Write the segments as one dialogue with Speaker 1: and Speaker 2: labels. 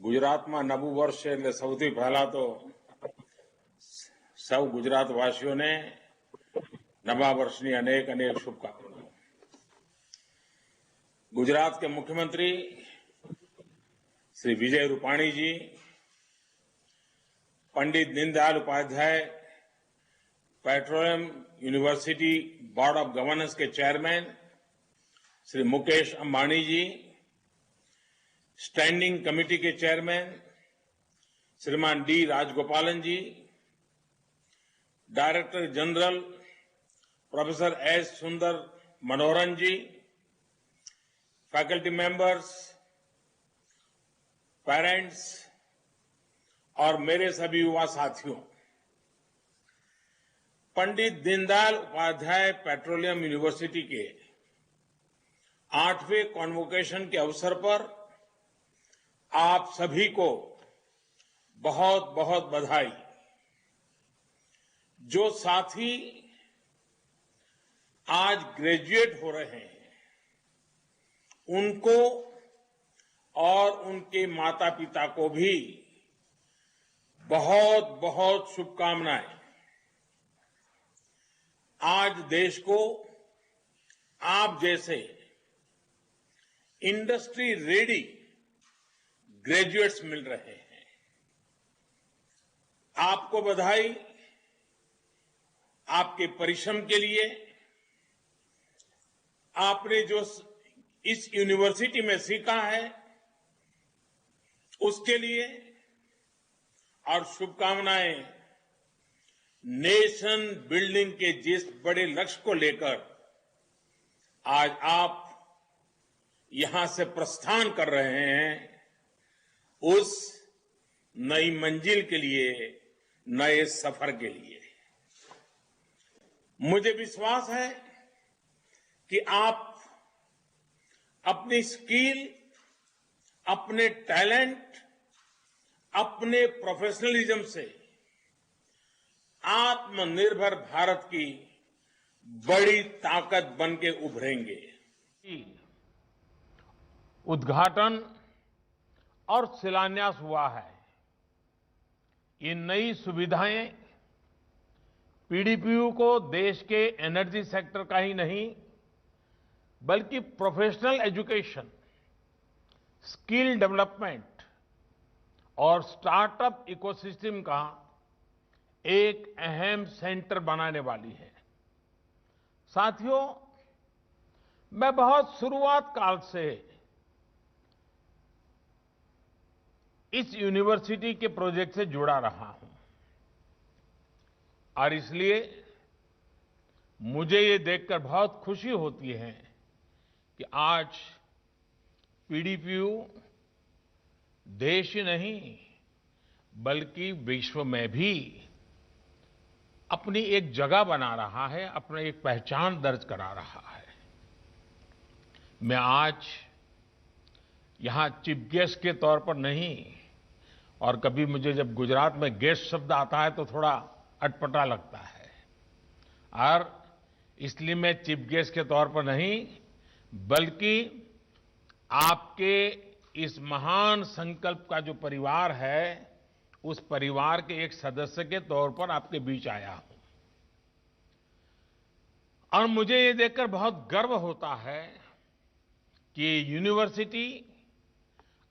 Speaker 1: ગુજરાતમાં નવું વર્ષ છે એટલે સૌથી પહેલા તો સૌ ગુજરાતવાસીઓને નવા વર્ષની અનેક અનેક શુભકામનાઓ। गुजरात के मुख्यमंत्री Shri Vijay Rupani ji, Pandit Deendayal Upadhyay petroleum university board of governance के chairman Shri Mukesh Ambani ji, standing committee के chairman Shriman D Rajagopalan ji, director general professor S Sundar Manoharan ji, faculty members, parents और मेरे सभी युवा साथियों, पंडित दीनदयाल उपाध्याय पेट्रोलियम यूनिवर्सिटी के 8वें कॉन्वोकेशन के अवसर पर आप सभी को बहुत बहुत बधाई। जो साथी आज ग्रेजुएट हो रहे हैं उनको और उनके माता पिता को भी बहुत बहुत शुभकामनाएं। आज देश को आप जैसे इंडस्ट्री रेडी ग्रेजुएट्स मिल रहे हैं। आपको बधाई आपके परिश्रम के लिए। आपने जो इस यूनिवर्सिटी में सीखा है उसके लिए, और शुभकामनाएं नेशन बिल्डिंग के जिस बड़े लक्ष्य को लेकर आज आप यहां से प्रस्थान कर रहे हैं, उस नई मंजिल के लिए, नए सफर के लिए। मुझे विश्वास है कि आप अपनी स्किल, अपने टैलेंट, अपने प्रोफेशनलिज्म से आत्मनिर्भर भारत की बड़ी ताकत बन के उभरेंगे।
Speaker 2: उद्घाटन और शिलान्यास हुआ है। ये नई सुविधाएं पीडीपीयू को देश के एनर्जी सेक्टर का ही नहीं बल्कि प्रोफेशनल एजुकेशन, स्किल डेवलपमेंट और स्टार्टअप इकोसिस्टम का एक अहम सेंटर बनाने वाली है। साथियों, मैं बहुत शुरुआत काल से इस यूनिवर्सिटी के प्रोजेक्ट से जुड़ा रहा हूं और इसलिए मुझे ये देखकर बहुत खुशी होती है कि आज पीडीपीयू देश ही नहीं बल्कि विश्व में भी अपनी एक जगह बना रहा है, अपनी एक पहचान दर्ज करा रहा है। मैं आज यहां चीफ गेस्ट के तौर पर नहीं, और कभी मुझे जब गुजरात में गेस्ट शब्द आता है तो थोड़ा अटपटा लगता है, और इसलिए मैं चीफ गेस्ट के तौर पर नहीं बल्कि आपके इस महान संकल्प का जो परिवार है उस परिवार के एक सदस्य के तौर पर आपके बीच आया हूं। और मुझे ये देखकर बहुत गर्व होता है कि यूनिवर्सिटी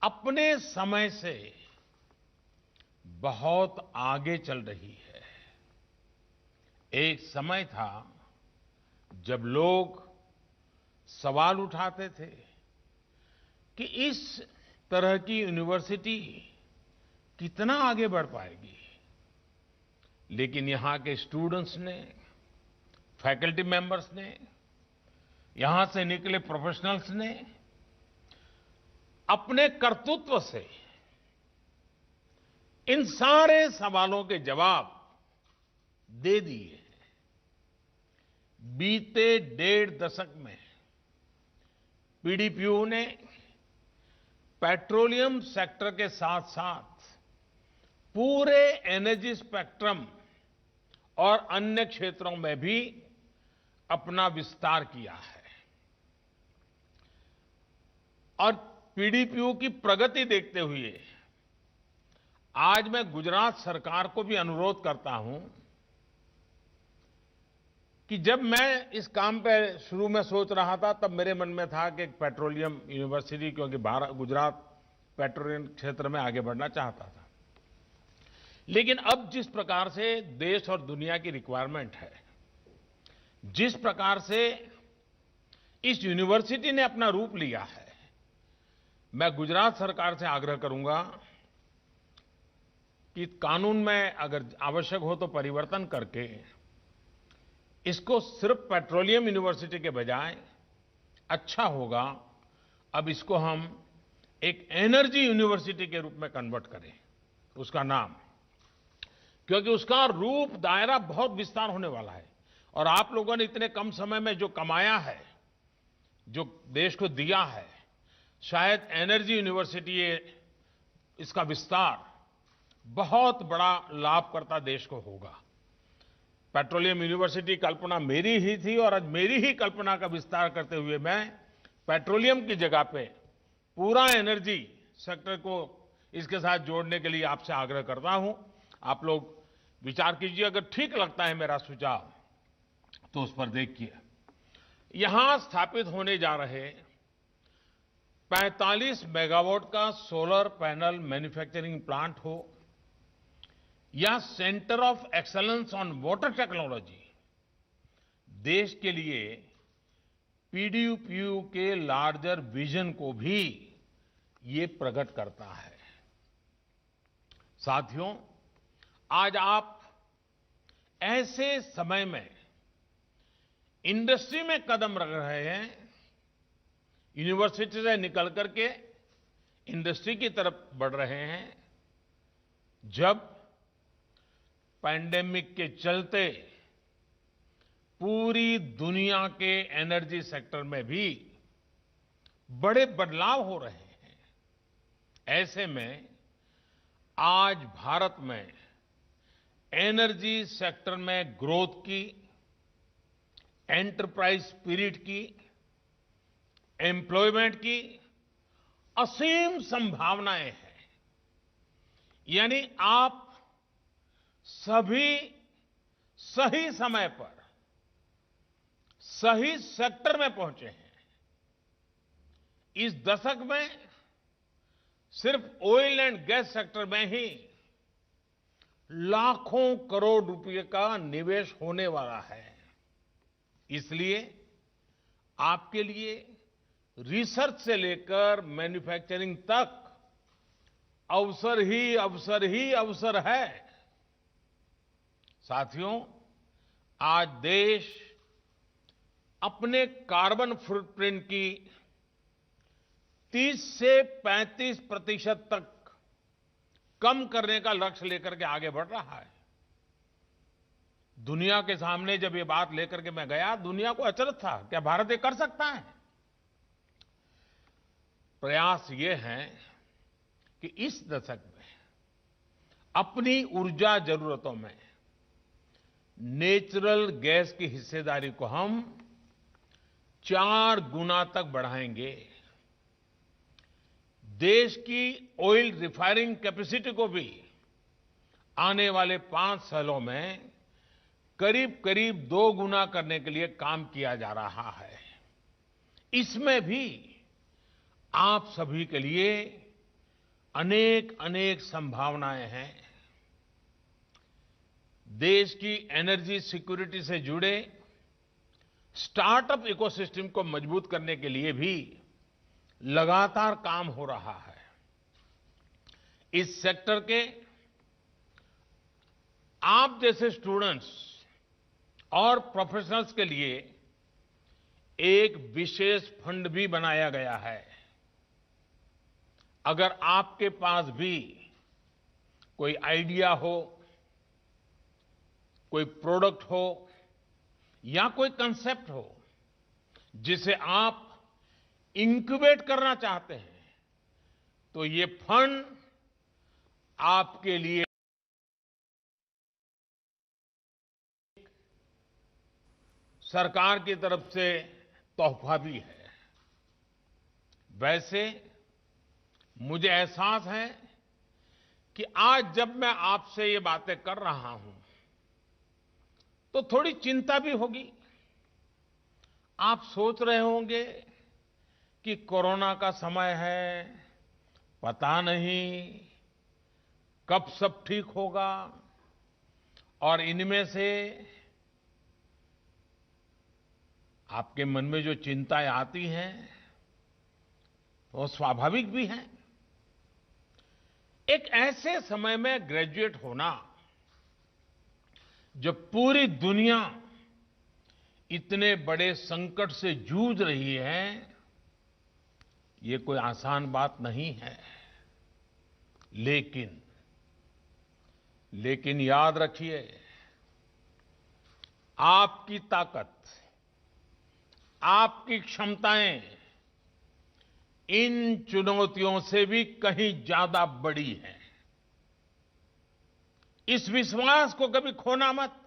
Speaker 2: अपने समय से बहुत आगे चल रही है। एक समय था जब लोग सवाल उठाते थे कि इस तरह की यूनिवर्सिटी कितना आगे बढ़ पाएगी, लेकिन यहां के स्टूडेंट्स ने, फैकल्टी मेंबर्स ने, यहां से निकले प्रोफेशनल्स ने अपने कर्तृत्व से इन सारे सवालों के जवाब दे दिए। बीते 1.5 दशक में पीडीपीयू ने पेट्रोलियम सेक्टर के साथ साथ पूरे एनर्जी स्पेक्ट्रम और अन्य क्षेत्रों में भी अपना विस्तार किया है। और पीडीपीयू की प्रगति देखते हुए आज मैं गुजरात सरकार को भी अनुरोध करता हूं कि जब मैं इस काम पे शुरू में सोच रहा था तब मेरे मन में था कि एक पेट्रोलियम यूनिवर्सिटी, क्योंकि गुजरात पेट्रोलियम क्षेत्र में आगे बढ़ना चाहता था। लेकिन अब जिस प्रकार से देश और दुनिया की रिक्वायरमेंट है, जिस प्रकार से इस यूनिवर्सिटी ने अपना रूप लिया है, मैं गुजरात सरकार से आग्रह करूंगा कि कानून में अगर आवश्यक हो तो परिवर्तन करके इसको सिर्फ पेट्रोलियम यूनिवर्सिटी के बजाय अच्छा होगा अब इसको हम एक एनर्जी यूनिवर्सिटी के रूप में कन्वर्ट करें उसका नाम, क्योंकि उसका रूप दायरा बहुत विस्तार होने वाला है। और आप लोगों ने इतने कम समय में जो कमाया है, जो देश को दिया है, शायद एनर्जी यूनिवर्सिटी इसका विस्तार बहुत बड़ा लाभकर्ता देश को होगा। पेट्रोलियम यूनिवर्सिटी कल्पना मेरी ही थी और आज मेरी ही कल्पना का विस्तार करते हुए मैं पेट्रोलियम की जगह पे पूरा एनर्जी सेक्टर को इसके साथ जोड़ने के लिए आपसे आग्रह करता हूं। आप लोग विचार कीजिए, अगर ठीक लगता है मेरा सुझाव तो उस पर देखिए। यहां स्थापित होने जा रहे 45 मेगावाट का सोलर पैनल मैन्युफैक्चरिंग प्लांट हो या centre of excellence on water technology, देश के लिए पीडीयू के लार्जर विजन को भी ये प्रकट करता है। साथियों, आज आप ऐसे समय में इंडस्ट्री में कदम रख रहे हैं, यूनिवर्सिटी से निकल करके इंडस्ट्री की तरफ बढ़ रहे हैं, जब पैंडेमिक के चलते पूरी दुनिया के एनर्जी सेक्टर में भी बड़े बदलाव हो रहे हैं। ऐसे में आज भारत में एनर्जी सेक्टर में ग्रोथ की, एंटरप्राइज स्पिरिट की, एम्प्लॉयमेंट की असीम संभावनाएं हैं। यानी आप सभी सही समय पर सही सेक्टर में पहुंचे हैं। इस दशक में सिर्फ ऑयल एंड गैस सेक्टर में ही लाखों करोड़ रुपए का निवेश होने वाला है। इसलिए आपके लिए रिसर्च से लेकर मैन्युफैक्चरिंग तक अवसर ही अवसर है। साथियों, आज देश अपने कार्बन फुटप्रिंट की 30 से 35% तक कम करने का लक्ष्य लेकर के आगे बढ़ रहा है। दुनिया के सामने जब ये बात लेकर के मैं गया, दुनिया को अचरज था, क्या भारत ये कर सकता है? प्रयास ये है कि इस दशक में अपनी ऊर्जा जरूरतों में नेचुरल गैस की हिस्सेदारी को हम 4 गुना तक बढ़ाएंगे। देश की ऑयल रिफाइनिंग कैपेसिटी को भी आने वाले 5 सालों में करीब करीब 2 गुना करने के लिए काम किया जा रहा है। इसमें भी आप सभी के लिए अनेक अनेक संभावनाएं हैं। देश की एनर्जी सिक्योरिटी से जुड़े स्टार्टअप इकोसिस्टम को मजबूत करने के लिए भी लगातार काम हो रहा है। इस सेक्टर के आप जैसे स्टूडेंट्स और प्रोफेशनल्स के लिए एक विशेष फंड भी बनाया गया है। अगर आपके पास भी कोई आइडिया हो, कोई प्रोडक्ट हो या कोई कंसेप्ट हो जिसे आप इंक्यूबेट करना चाहते हैं, तो ये फंड आपके लिए सरकार की तरफ से तोहफा भी है। वैसे मुझे एहसास है कि आज जब मैं आपसे ये बातें कर रहा हूं तो थोड़ी चिंता भी होगी। आप सोच रहे होंगे कि कोरोना का समय है, पता नहीं कब सब ठीक होगा, और इनमें से आपके मन में जो चिंताएं आती हैं वो स्वाभाविक भी हैं। एक ऐसे समय में ग्रेजुएट होना, जब पूरी दुनिया इतने बड़े संकट से जूझ रही है, ये कोई आसान बात नहीं है। लेकिन याद रखिए, आपकी ताकत, आपकी क्षमताएं इन चुनौतियों से भी कहीं ज्यादा बड़ी हैं। इस विश्वास को कभी खोना मत।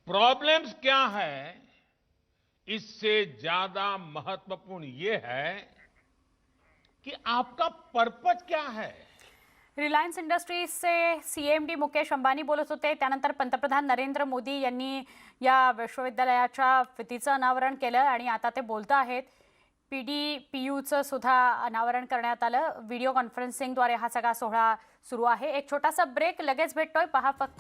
Speaker 2: प्रॉब्लम्स क्या है, इससे ज्यादा महत्वपूर्ण ये है कि आपका पर्पज क्या है।
Speaker 3: रिलायन्स इंडस्ट्रीजचे सीएमडी मुकेश अंबानी बोलत होते। त्यानंतर पंतप्रधान नरेंद्र मोदी यांनी या विश्वविद्यालयाच्या फितीचं अनावरण केलं आणि आता ते बोलत आहेत। पीडीपीयूचं सुद्धा अनावरण करण्यात आलं। व्हिडिओ कॉन्फरन्सिंगद्वारे हा सगळा सोहळा सुरू आहे। एक छोटासा ब्रेक, लगेच भेटतोय। पहा फक्त